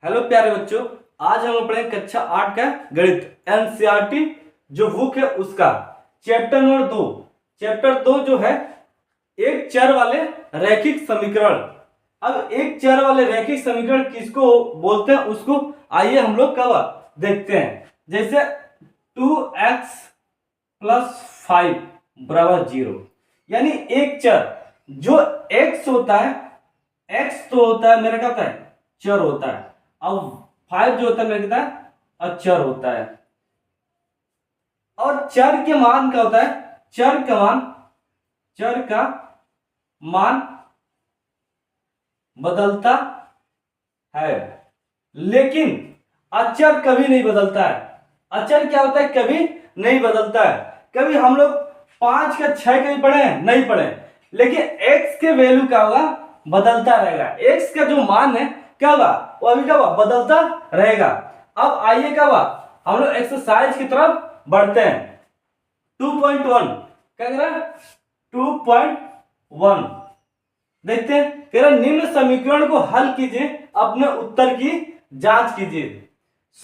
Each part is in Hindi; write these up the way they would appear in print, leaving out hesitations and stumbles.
हेलो प्यारे बच्चों, आज हम पढ़ेंगे कक्षा 8 का गणित एनसीईआरटी जो बुक है उसका चैप्टर नंबर 2। चैप्टर 2 जो है एक चर वाले रैखिक समीकरण। अब एक चर वाले रैखिक समीकरण किसको बोलते हैं उसको आइए हम लोग कब देखते हैं। जैसे 2x + 5 = 0, यानी एक चर जो x होता है, x तो होता है मेरा क्या होता है, चर होता है। अब 5 जो होता है मेरा कितना है, अचर होता है। और चर के मान क्या होता है, चर का मान बदलता है, लेकिन अचर कभी नहीं बदलता है। अचर क्या होता है, कभी नहीं बदलता है। कभी हम लोग 5 का 6 कभी पढ़े हैं, नहीं पढ़े, लेकिन x के वैल्यू क्या होगा, बदलता रहेगा। x का जो मान है क्या होगा, वो अभी क्या होगा, बदलता रहेगा। अब आइए क्या होगा, हम लोग एक्सरसाइज की तरफ बढ़ते हैं। 2.1 क्या कह रहा है, 2.1 देखते हैं। कह रहा निम्न समीकरण को हल कीजिए, अपने उत्तर की जांच कीजिए।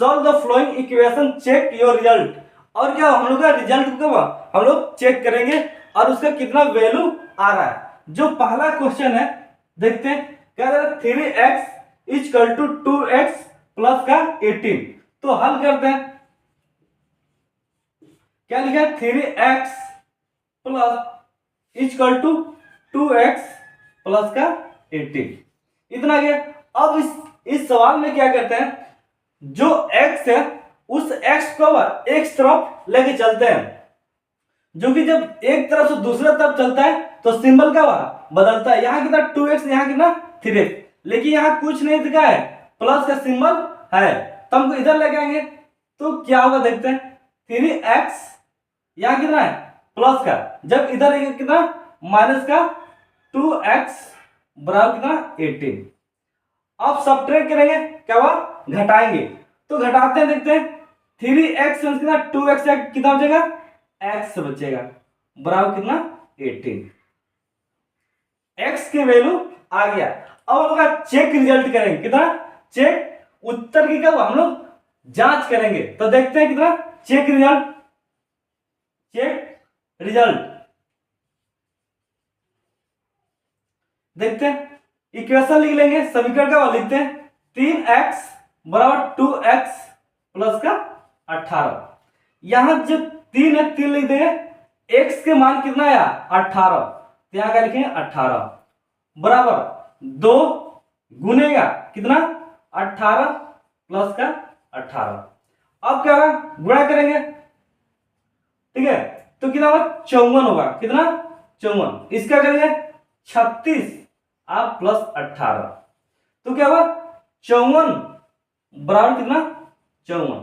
Solve the following equation, check your result. और क्या हम लोग का रिजल्ट को हम लोग चेक करेंगे और उसका कितना वैल्यू आ रहा है। जो पहला क्वेश्चन है देखते हैं, क्या कह रहा है 3x = 2x + का 18। तो हल करते हैं। क्या लिखा है, 3x = 2x + का 18, इतना गया। अब इस सवाल में क्या करते हैं, जो x है उस x को एक तरफ लेके चलते हैं, जो कि जब एक तरफ से दूसरे तरफ चलता है तो सिंबल का बदलता है। यहां कितना 2x, यहां कितना 3x, लेकिन यहां कुछ नहीं दिखा है, प्लस का सिंबल है, तो हमको इधर लेके आएंगे तो क्या होगा देखते हैं। 3x यहां कितना है, प्लस का, जब इधर कितना माइनस का 2x बराबर कितना 18। अब सब्ट्रैक्ट करेंगे, क्या हुआ, घटाएंगे, तो घटाते हैं देखते हैं। 3x कितना 2x कितना बचेगा, x बचेगा, बराबर कितना 18। x के वैल्यू आ गया। अब हम लोग चेक रिजल्ट करेंगे, कितना चेक उत्तर की क्या हम लोग जांच करेंगे। तो देखते हैं कितना चेक रिजल्ट देखते हैं। इक्वेशन लिख लेंगे, समीकरण का लिखते हैं। 3x = 2x + का 18। यहां जो 3 है 3 लिख देंगे, x के मान कितना आया 18, तो यहां क्या लिखेंगे 18 बराबर 2 गुनेगा कितना 18 + का 18। अब क्या होगा, गुणा करेंगे, ठीक है, तो कितना होगा 54 होगा, कितना 54। इसका करेंगे 36 आप + 18, तो क्या हुआ 54 बराबर कितना 54,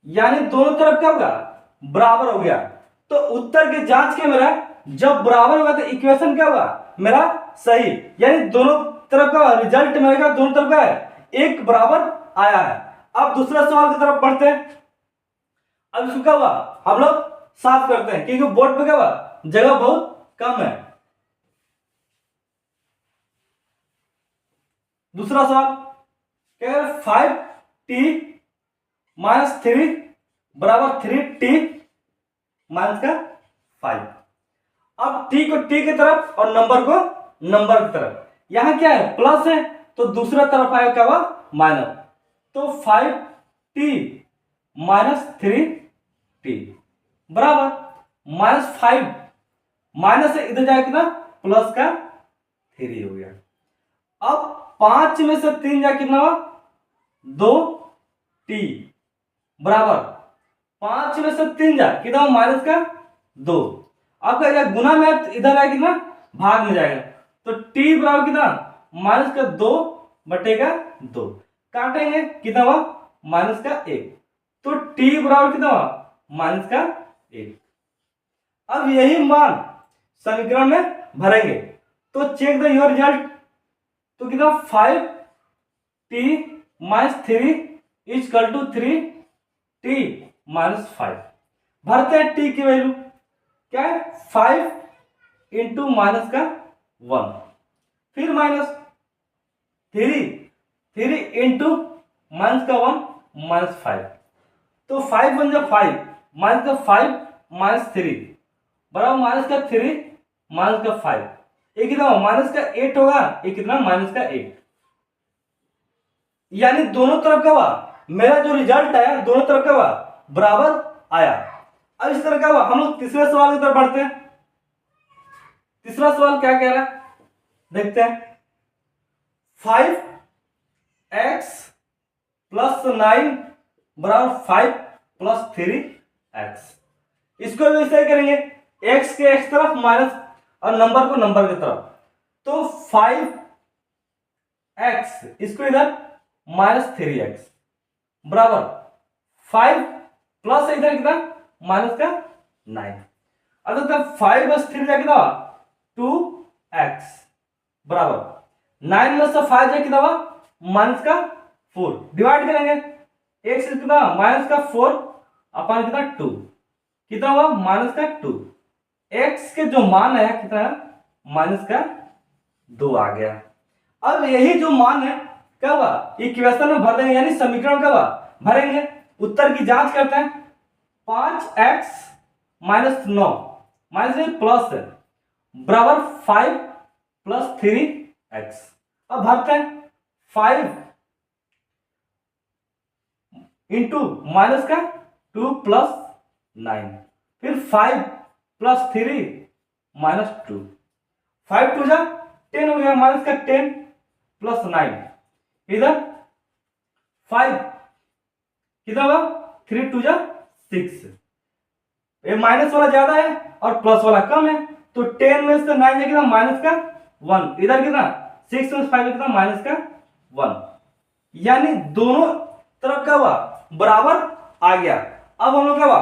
यानी दोनों तरफ क्या होगा, बराबर हो गया। तो उत्तर की जांच के मेरा जब बराबर होगा तो इक्वेशन क्या होगा मेरा सही, यानी दोनों तरफ का रिजल्ट मेरा दोनों तरफ का है एक बराबर आया है। अब दूसरा सवाल की तरफ बढ़ते हैं। अब इसको क्या हुआ हम लोग साफ करते हैं, क्योंकि बोर्ड पे क्या हुआ जगह बहुत कम है। दूसरा सवाल क्या है, 5t - 3 बराबर 3t - का 5। अब t को t की तरफ और नंबर को नंबर की तरफ, यहां क्या है प्लस है तो दूसरा तरफ आएगा क्या हुआ माइनस, तो 5t - 3t बराबर -5 माइनस से इधर जाएगा कितना प्लस का 3 हो गया। अब 5 में से 3 जा कितना हुआ 2t बराबर 5 में से 3 जा कितना माइनस का 2। अब क्या गुना में इधर आएगा कितना भाग में जाएगा, तो t बराबर कितना माइनस का 2 बटेगा 2, काटेंगे कितना हुआ माइनस का 1, तो t बराबर कितना हुआ माइनस का 1। अब यही मान समीकरण में भरेंगे, तो चेक द योर रिजल्ट, तो कितना 5t - 3 = 3t - 5। भरते हैं t की वैल्यू क्या है 5 × माइनस का 1, फिर -3 × माइनस का 1 -5, तो 5 बन जा 5 माइनस का 5 -3 बराबर -3 -5, ये कितना माइनस का 8 होगा, ये कितना माइनस का 8, यानी दोनों तरफ का हुआ मेरा जो रिजल्ट आया दोनों तरफ का हुआ बराबर आया। अब इस तरह का हुआ हम लोग तीसरे सवाल की तरफ बढ़ते हैं। तीसरा सवाल क्या कह रहा है देखते हैं। 5x + 9 बराबर 5 + 3x, इसको भी ऐसे करेंगे, x के x तरफ माइनस और नंबर को नंबर की तरफ, तो 5x इसको इधर -3x बराबर 5 प्लस इधर कितना माइनस का 9, अगर 5 + 3 कितना 2x बराबर 9 में से 5 जाए कितना माइनस का 4, डिवाइड करेंगे x कितना माइनस का 4 अपन कितना 2, कितना हुआ माइनस का 2, x के जो मान आया कितना माइनस का 2 आ गया। अब यही जो मान है क्या हुआ इक्वेशन में भर देंगे, यानी समीकरण का भरेंगे, उत्तर की जांच करते हैं। 5x - 9 माइनस प्लस बराबर 5 + 3x, अब भरते हैं 5 इंटू माइनस का 2 + 9, फिर 5 + 3 -2, 5 2 जा 10 हो गया, माइनस का 10 + 9, इधर 5 कितना हुआ 3 2 जा 6, ये माइनस वाला ज्यादा है और प्लस वाला कम है, तो 10 में से 9 कितना माइनस का 1, इधर कितना 6 में से 5 कितना माइनस का 1, यानी दोनों तरफ का हुआ बराबर आ गया। अब हम लोग क्या हुआ,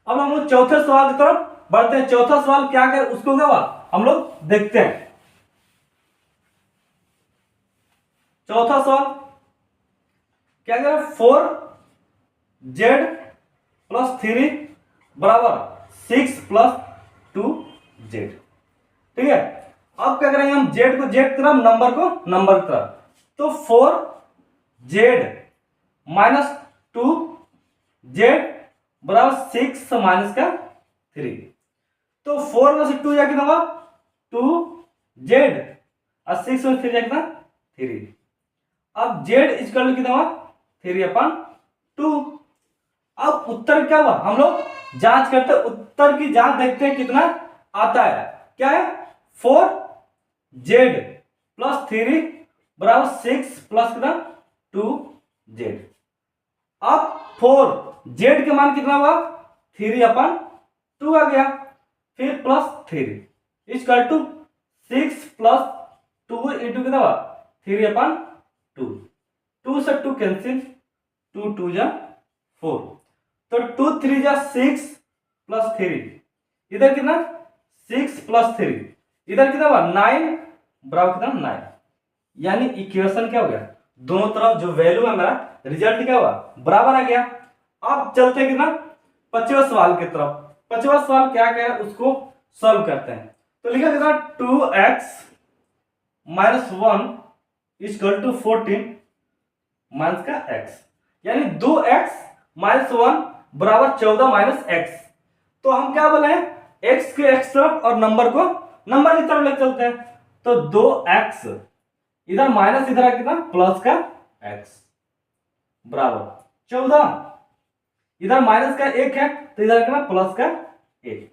अब हम लोग चौथे सवाल की तरफ बढ़ते हैं। चौथा सवाल क्या कर उसको क्या हुआ हम लोग देखते हैं। चौथा सवाल क्या करें, 4z + 3 बराबर 6 + 2z, ठीक है। अब क्या करेंगे हम z को z तरफ, नंबर को नंबर तरफ, तो 4z - 2z बराबर 6 माइनस का 3, तो 4 में से 2 जा कितना हुआ 2z और 6 में 3 जा कितना 3, अब z इक्वल कितना हुआ 3/2। अब उत्तर क्या हुआ हम लोग जांच करते हैं, उत्तर की जांच देखते हैं कितना आता है। क्या है 4z + 3 बराबर 6 प्लस कितना 2z, अब 4z के मान कितना हुआ 3/2 आ गया, फिर प्लस 3 इक्वल टू 6 + 2 इंटू कितना हुआ 3/2, 2 से 2 कैंसिल, 2 2 जा 4, तो 2 3 जा 6 + 3, इधर कितना 6 + 3, इधर कितना हुआ 9 बराबर कितना 9, यानी इक्वेशन क्या हो गया दोनों तरफ जो वैल्यू है मेरा रिजल्ट क्या हुआ बराबर आ गया। अब चलते हैं कितना पांचवें सवाल की तरफ। पांचवा सवाल क्या क्या है उसको सॉल्व करते हैं, तो लिखा कितना 2x - 1 = 14 माइनस का x, यानी 2x - 1 बराबर 14 - x, तो हम क्या बोले हैं x के x तरफ और नंबर को नंबर की तरफ ले चलते हैं, तो 2x इधर माइनस इधर कितना प्लस का x बराबर 14, इधर माइनस का 1 है तो इधर कितना प्लस का 1,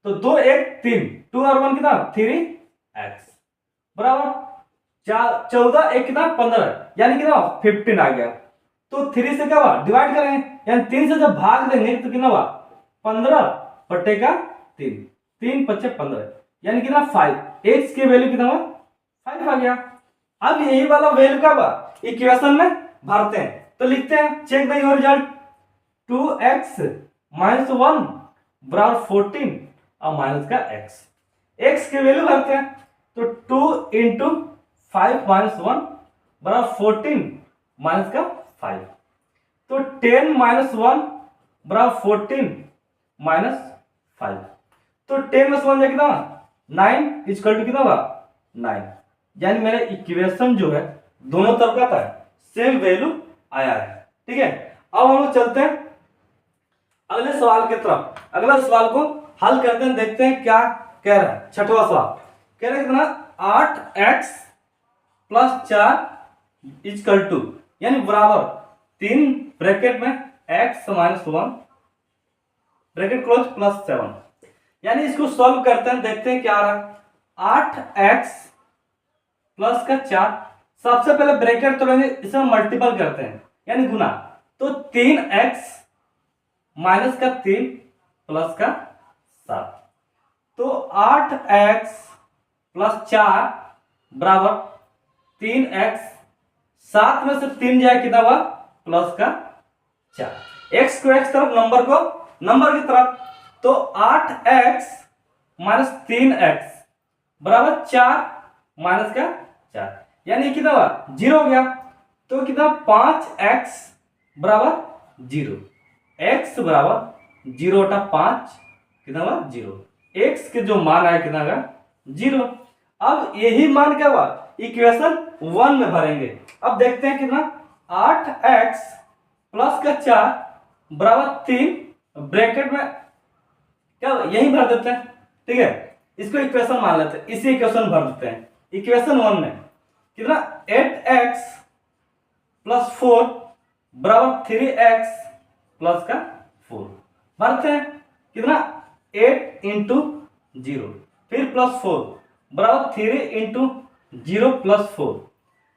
तो 2 1 3, 2 और 1 कितना 3x बराबर 14 1 कितना 15, यानी कितना 15 आ गया, तो 3 से क्या हुआ डिवाइड करेंगे, यानी 3 से जब भाग देंगे तो कितना हुआ 15/3, 3 5 15, यानी कितना 5, x की वैल्यू कितना हुआ 5 आ गया। अब यही वाला वैल्यू का हुआ इक्वेशन में भरते हैं, तो लिखते हैं check the your result, 2x - 1 बराबर 14 और माइनस का x की वैल्यू भरते हैं, तो 2 इंटू 5 - 1 बराबर 14 माइनस का 5, तो 10 - 1 बराबर 14 माइनस 5, तो 10 में 1 कितना 9 इक्वल टू कितना होगा 9, यानी मेरा इक्वेशन जो है दोनों तरफ का है सेम वैल्यू आया है। ठीक है, अब हम लोग चलते हैं अगले सवाल की तरफ। अगला सवाल को हल करते हैं, देखते हैं क्या कह रहा है। छठवां सवाल कह रहा है कितना, 8x प्लस 4 इजकल टू, यानी बराबर 3 ब्रैकेट में x minus 1 bracket close plus 7, यानी इसको सॉल्व करते हैं, देखते हैं क्या आ रहा है। 8x प्लस का 4, सबसे पहले ब्रैकेट तोड़ेंगे, इसे मल्टीपल करते हैं यानी गुना, तो 3x माइनस का 3 प्लस का 7, तो 8x प्लस 4 बराबर 3x, 7 में से 3 जाए कितना हुआ, प्लस का 4, x को x तरफ, नंबर को नंबर की तरफ, तो 8x माइनस 3x बराबर 4 माइनस का 4, यानी कितना हुआ, 0 हो गया। तो कितना, 5x बराबर 0, x बराबर 0 बटा 5 कितना हुआ, 0, x के जो मान आया कितना का 0। अब यही मान क्या हुआ, इक्वेशन 1 में भरेंगे। अब देखते हैं कितना, 8x प्लस का 4 बराबर 3 ब्रैकेट में क्या यही भर देते हैं। ठीक है, इसको इक्वेशन मान लेते हैं, इसी इक्वेशन भर देते हैं। इक्वेशन 1 में कितना, 8x प्लस 4 बराबर 3x प्लस का 4 भरते हैं, कितना 8 इंटू 0 फिर प्लस 4 बराबर 3 इंटू 0 प्लस 4,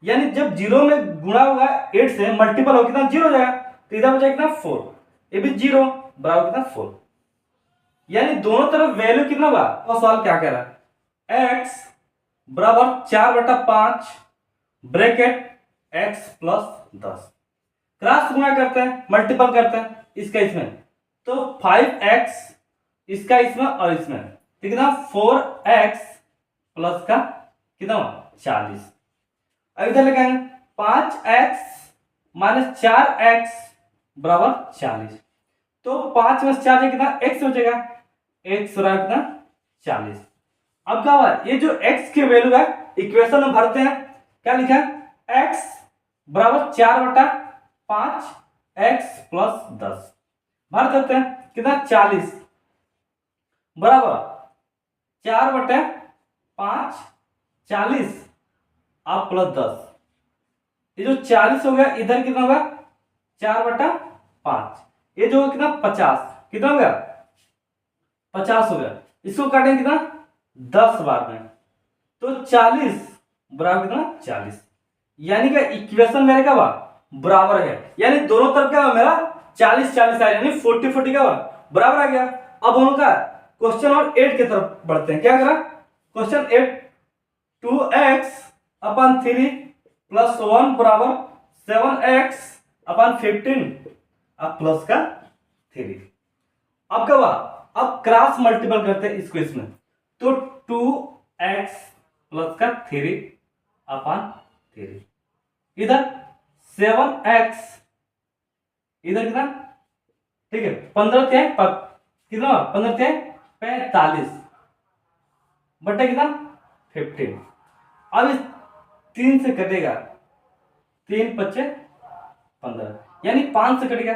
यानी जब 0 में गुणा होगा 8 से मल्टीपल हो कितना 0 हो जाएगा, तो इधर बचा कितना 4, ये भी 0 बराबर कितना 4, यानी दोनों तरफ वैल्यू कितना हुआ। और सवाल क्या कह रहा है, x बराबर 4 बटा 5 ब्रैकेट x प्लस 10, क्रॉस गुणा करते हैं, मल्टीपल करते हैं इसका इसमें, तो 5x इसका इसमें और इसमें, तो कितना 4x प्लस का कितना 40। अब इधर लगाएंगे 5x माइनस 4x बराबर 40, तो 5 में 4 है कितना, x बचेगा, x बराबर कितना 40। अब क्या हुआ, ये जो x की वैल्यू है इक्वेशन में भरते हैं, क्या लिखा है, x बराबर 4 बटा 5 x प्लस 10 भर देते हैं, कितना 40 बराबर 4 बटे 5 40 अब प्लस 10, ये जो 40 हो गया इधर कितना होगा 4 बटा 5, ये जो कितना 50 कितना हो गया 50 हो गया, इसको काटेंगे कितना 10 बार में, तो 40 बराबर कितना 40, यानी कि इक्वेशन मेरे क्या हुआ बराबर है, यानी दोनों तरफ क्या हुआ मेरा 40 40 आया, यानी 40 40 क्या हुआ बराबर आ गया। अब हम लोग का क्वेश्चन और 8 की तरफ बढ़ते हैं, क्या करा क्वेश्चन 8, 2x अपन 3 प्लस 1 बराबर 7x अपन 15 अब प्लस का 3। अब क्या हुआ, अब क्रॉस मल्टीपल करते हैं इसको इसमें, तो 2x प्लस का 3 अपन 3, इधर 7x इधर कितना, ठीक है 15 थे कितना 15 थे 45 बटे कितना 15, अब इस 3 से कटेगा 3 पच्चे 15, यानी 5 से कटेगा,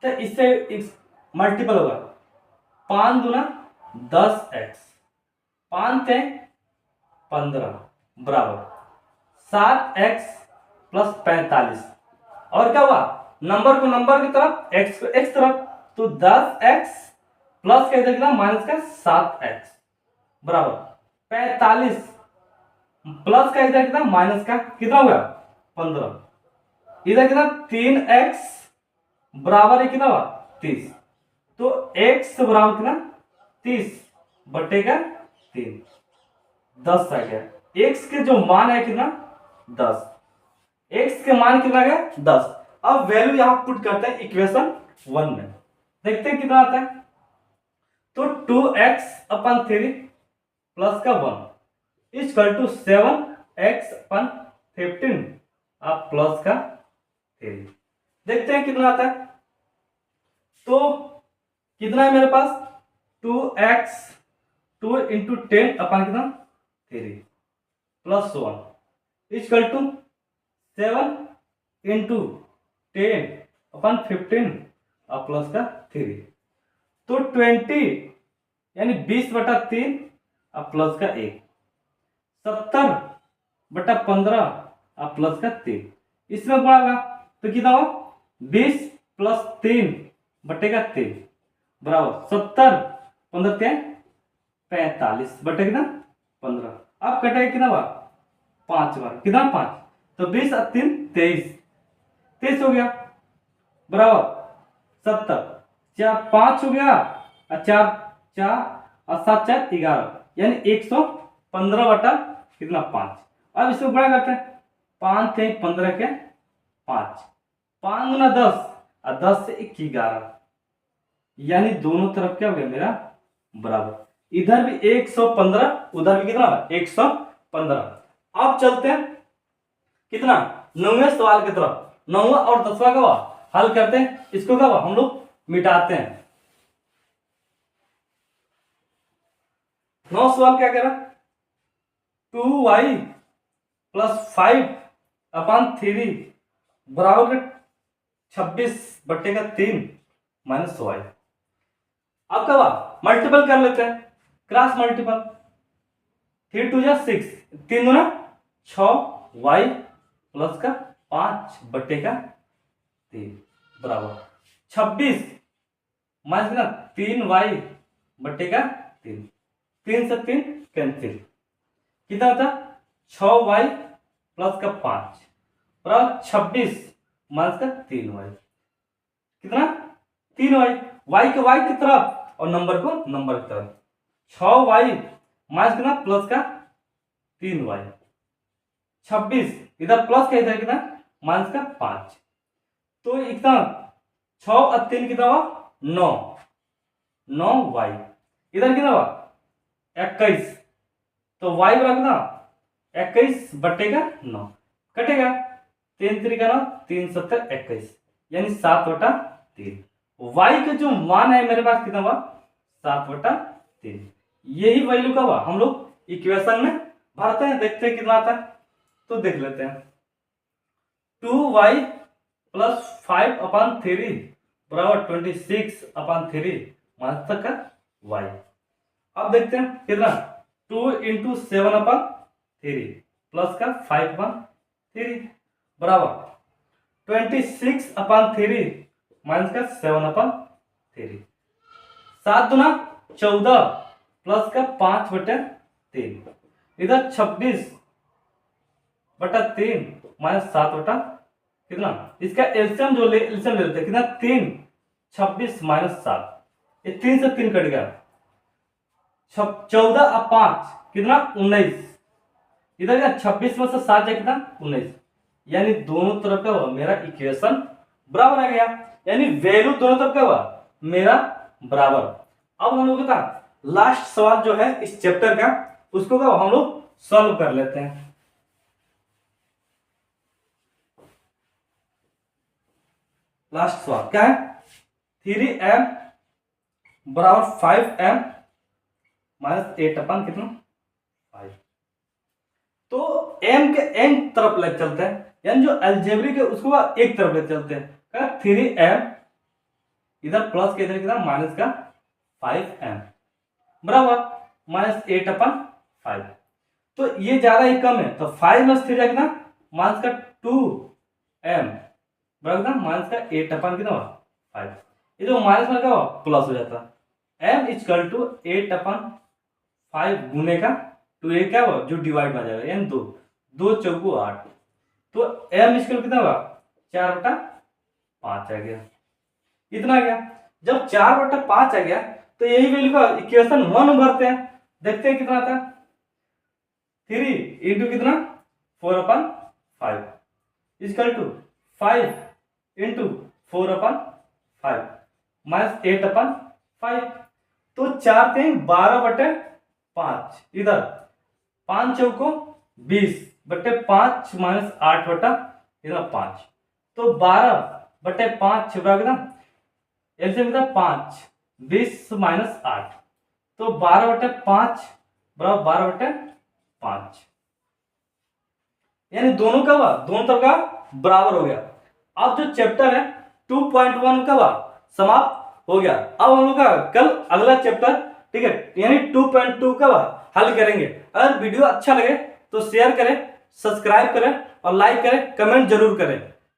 तो इससे मल्टीपल होगा 5 दूना 10x, 5 थे 15 बराबर 7x प्लस 45, और क्या हुआ नंबर को नंबर की तरफ x को x तरफ, तो 10x प्लस का इधर कितना माइनस का 7x बराबर 45 प्लस का इधर कितना माइनस का कितना हुआ 15, इधर कितना 3x बराबर है कितना हुआ 30, तो x बराबर कितना 30 बटे का 3 10 आ गया, x के जो मान है कितना 10, x के मान कितना गया 10। अब वैल्यू यहां पुट करते हैं इक्वेशन 1 में, देखते हैं कितना आता है, तो 2x अपन 3 प्लस का 1 इक्वल टू 7x अपन 15 अब प्लस का 3, देखते हैं कितना आता है, तो कितना है मेरे पास 2x 2 इंटू 10 अपन कितना 3 प्लस 1 इक्वल टू 7 इंटू 10/15 और प्लस का 3, तो 20 यानी 20/3 और प्लस का 1, 70/15 और प्लस का 3, इसमें बढ़ागा तो कितना हो 20 + 3/3 बराबर 70, 15 क्या 45 बटे कितना 15, अब कटेगा कितना बार 5 बार, कितना 5, तो 20 और 3 23 हो गया बराबर 70, 4 5 हो गया और 4 4 और 7 4 11, यानी 115 बटा कितना 5। अब इसको बड़ा करते हैं, 5 थे 15 के 5, 5 गुना 10 और 10 से 1 11, यानी दोनों तरफ क्या हो गया मेरा बराबर, इधर भी 115 उधर भी कितना 115। अब चलते हैं कितना 9वें सवाल की तरफ, 9वां और 10वां का हल करते हैं, इसको क्या हम लोग मिटाते हैं। 9 सवाल क्या कह रहा 2y + 5/3 बराबर 26/3 - y। अब क्या मल्टीपल कर लेते हैं, क्रॉस मल्टीपल, 3 2 जा 6, 3 दूना 6y प्लस का 5/3 बराबर 26 माइनस कितना 3y/3, 3 से 3 कैंसिल, कितना होता 6y प्लस का 5 बराबर 26 माइनस का 3y, कितना 3y, y के y की तरफ और नंबर को नंबर की तरफ, 6y माइनस कितना प्लस का 3y, 26 इधर प्लस का इधर कितना माइनस का 5, तो इतना 6 और 3 कितना हुआ 9, 9y, इधर कितना हुआ 21, तो y बराबर कितना 21/9 कटेगा, 3 3 का 9, 3 7 21, यानी 7/3। y का जो मान है मेरे पास कितना हुआ 7/3, यही वैल्यू का हुआ हम लोग इक्वेशन में भरते हैं, देखते हैं कितना आता है, तो देख लेते हैं 2y + 5/3 बराबर 26/3 माइनस तक का y। अब देखते हैं कितना 2 × 7/3 प्लस का 5/3 बराबर 26/3 माइनस का 7/3, 7 दूना 14 प्लस का 5/3, इधर 26/3 माइनस 7 कितना, इसका एलसीएम जो एलसीएम ले लेते हैं कितना 3, 26 माइनस 7, ये 3 से 3 कट गया, 14 और 5 कितना 19, इधर क्या 26 में से 7 जाए कितना 19, यानी दोनों तरफ का हुआ मेरा इक्वेशन बराबर आ गया, यानी वैल्यू दोनों तरफ का हुआ मेरा बराबर। अब हम लोग का लास्ट सवाल जो है इस चैप्टर का, उसको क्या हम लोग सॉल्व कर लेते हैं। लास्ट सवाल क्या है 3m बराबर 5m - 8 कितना 5, तो m के n तरफ ले चलते हैं, यानी जो अलजेब्रिक है उसको एक तरफ ले चलते हैं, 3m इधर प्लस के इधर कितना माइनस का 5m बराबर -8/5, तो ये ज्यादा ही कम है, तो 5 में 3 कितना माइनस का 2m बराबर माइनस का 8 कितना 5, ये जो माइनस में क्या प्लस हो जाता है, m = 8/5 गुने का 2 ये क्या हुआ जो डिवाइड में जाएगा, यानी 2 2 चौको 8, तो m = कितना हुआ 4/5 आ गया, इतना आ गया। जब 4/5 आ गया तो यही वैल्यू का इक्वेशन 1 भरते हैं, देखते हैं कितना आता है, 3 × कितना 4/5 = 5 × 4/5 - 8/5, तो 4 × 12/5, इधर 5 चौको 20/5 - 8/5, तो 12/5 छिपा कितना एलसीएम कितना 5, 20 - 8, तो 12/5 बराबर 12/5, यानी दोनों का दोनों तरफ का बराबर हो गया। अब जो चैप्टर है 2.1 का समाप्त हो गया। अब हम लोग का कल अगला चैप्टर, ठीक है, यानी 2.2 का हल करेंगे। अगर वीडियो अच्छा लगे तो शेयर करें, सब्सक्राइब करें और लाइक करें, कमेंट जरूर करें।